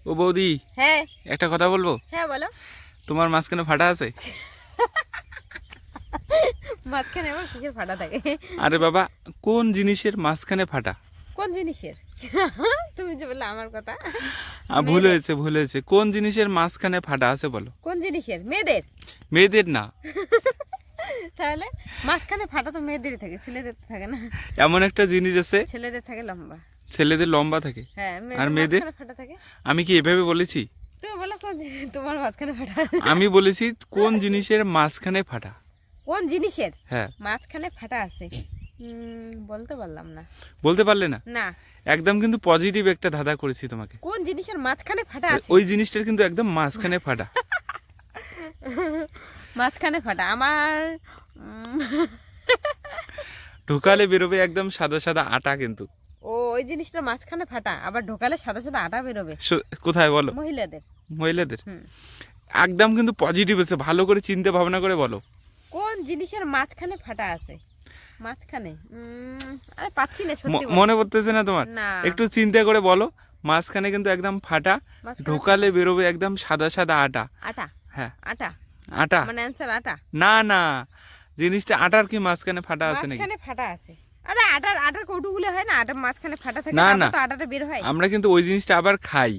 ও বৌদি, হ্যাঁ একটা কথা বলবো? হ্যাঁ বলো। তোমার মাঝখানে ফাটা আছে? মাঝখানে আমার কিসের ফাটা থাকে? আরে বাবা, কোন জিনিসের মাঝখানে ফাটা? কোন জিনিসের? তুমি যে বললে আমার কথা। ভুল হয়েছে, ভুল হয়েছে। কোন জিনিসের মাঝখানে ফাটা আছে বলো? কোন জিনিসের? মেয়েদের। মেয়েদের না। তাহলে মাঝখানে ফাটা তো মেয়েদেরই থাকে, ছেলেদের তো থাকে না। এমন একটা জিনিস আছে, ছেলেদের থাকে লম্বা। ছেলেদের লম্বা থাকে হ্যাঁ, আর মেয়েদের মাঝখানে ফাটা থাকে। আমি কি এভাবে বলেছি? তুমি বলো তোমার মাঝখানে ফাটা। আমি বলেছি কোন জিনিসের মাঝখানে ফাটা। কোন জিনিসের হ্যাঁ, মাঝখানে ফাটা আছে? বলতে পারলাম না। বলতে পারলে না? না। একদম কিন্তু পজিটিভ একটা ধাঁধা করেছি তোমাকে। কোন জিনিসের মাঝখানে ফাটা আছে? ওই জিনিসটার কিন্তু একদম মাঝখানে ফাটা। মাঝখানে ফাটা আমার ঢোকালে বেরোবে একদম সাদা সাদা আটা কিন্তু। ও, ওই জিনিসটা মাঝখানে ফাটা, আবার ঢোকালে সাদা সাদা আটা বেরোবে। কোথায় বলো? মহিলাদের। মহিলাদের। হুম। একদম কিন্তু পজিটিভ আছে, ভালো করে চিন্তা ভাবনা করে বলো। কোন জিনিসের মাঝখানে ফাটা আছে? মাঝখানে আরে পাচ্ছি না সত্যি মনে পড়তেছে না তোমার? না। একটু চিন্তা করে বলো। মাঝখানে কিন্তু একদম ফাটা, মাঝখানে ঢোকালে বেরোবে একদম সাদা সাদা আটা। আটা। হ্যাঁ, আটা আটা। মানে অ্যানসার আটা। না না, জিনিসটা আটার কি মাঝখানে ফাটা আছে নাকি? মাঝখানে ফাটা আছে। আরে আটার কৌটোগুলো হয় না, আটার মাঝখানে ফাটা থাকে, না তারপর না, তো আটাটা বের হয়। আমরা কিন্তু ওই জিনিসটা আবার খাই।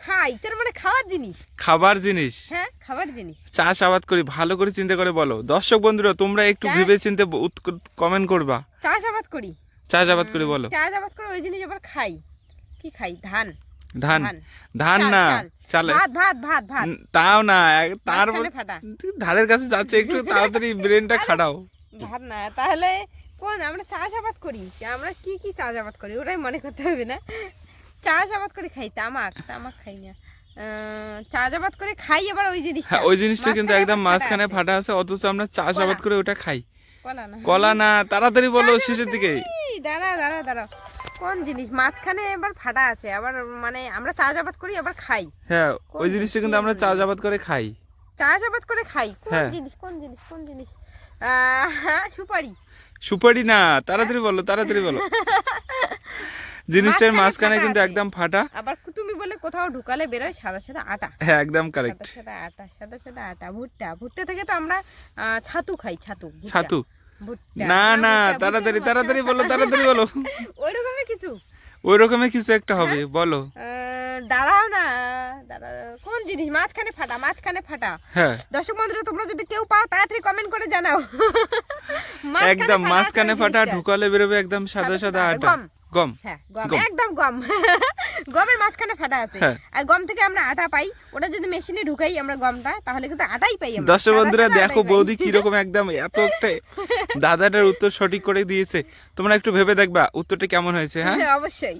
খাই তার মানে খাওয়ার জিনিস? খাবার জিনিস। হ্যাঁ, খাবার জিনিস। চাষাবাদ করি, ভালো করে চিন্তা করে বলো। দর্শক বন্ধুরা, তোমরা একটু ভেবে চিন্তে কমেন্ট করবা। চাষাবাদ করি। চাষাবাদ করি বলো। চাষাবাদ করে ওই জিনিস আবার খাই। কি খাই? ধান। ধান। ধান না, চাল। ভাত ভাত ভাত ভাত। তাও না, তার মাঝখানে ফাটা। ধারের কাছে যাচ্ছে, একটু তাড়াতাড়ি ব্রেনটা খাটাও। ভাত না, তাহলে কোন? আমরা চাষাবাদ করি, আমরা কি কি চাষাবাদ করি ওটাই মনে করতে হবে না। চাষাবাদ করে খাই, তামাক তামাক খাই না। চাষাবাদ করে খাই আবার ওই জিনিসটা। হ্যাঁ, ওই জিনিসটা কিন্তু একদম মাঝখানে ফাটা আছে, অথচ আমরা চাষাবাদ করে ওটা খাই। কলা না। কলা না, তাড়াতাড়ি বলো শেষের দিকে। দাঁড়া দাঁড়া দাঁড়া, কোন জিনিস মাঝখানে এবার ফাটা আছে, আবার মানে আমরা চাষাবাদ করি আবার খাই? হ্যাঁ, ওই জিনিসটা কিন্তু আমরা চাষাবাদ করে খাই। চাষাবাদ করে খাই কোন হ্যাঁ। জিনিস? কোন জিনিস? কোন জিনিস? সুপারি। সুপারি না, তাড়াতাড়ি বলো, তাড়াতাড়ি বলো। জিনিসটার মাঝখানে কিন্তু ফাটা আছে। একদম ফাটা। আবার তুমি বলে কোথাও ঢুকালে বেরোয় সাদা সাদা আটা। হ্যাঁ, একদম কারেক্ট। সাদা সাদা আটা, সাদা সাদা আটা। ভুট্টা। ভুট্টা থেকে তো আমরা ছাতু খাই, ছাতু। ছাতু ভুট্টা না না, ভুট্টা, তাড়াতাড়ি ভুট্টার তাড়াতাড়ি বলো, তাড়াতাড়ি বলো। ওই রকমের কিছু। ওই রকমের কিছু একটা হবে, বলো। দাঁড়াও না, দাঁড়াও। কোন জিনিস মাঝখানে ফাটা? মাঝখানে ফাটা। হ্যাঁ, দর্শক বন্ধুরা, তোমরা যদি কেউ পাও তাড়াতাড়ি কমেন্ট করে জানাও। একদম মাঝখানে আছে ওই ফাটা, জিনিসটা। ঢুকালে বেরোবে একদম সাদা সাদা আটা। গম। গম। হ্যাঁ, গম। গম। একদম গম। গমের মাঝখানে ফাটা আছে। হ্যাঁ। আর গম থেকে আমরা আটা পাই, ওটা যদি মেশিনে ঢুকাই আমরা গমটা, তাহলে কিন্তু আটাই পাই আমরা। দর্শক সাদা বন্ধুরা, সাদা দেখো আটাই পাই। বৌদি কিরকম একদম এত একটা দাদাটার উত্তর সঠিক করে দিয়েছে। তোমরা একটু ভেবে দেখবা উত্তরটা কেমন হয়েছে। হ্যাঁ, অবশ্যই।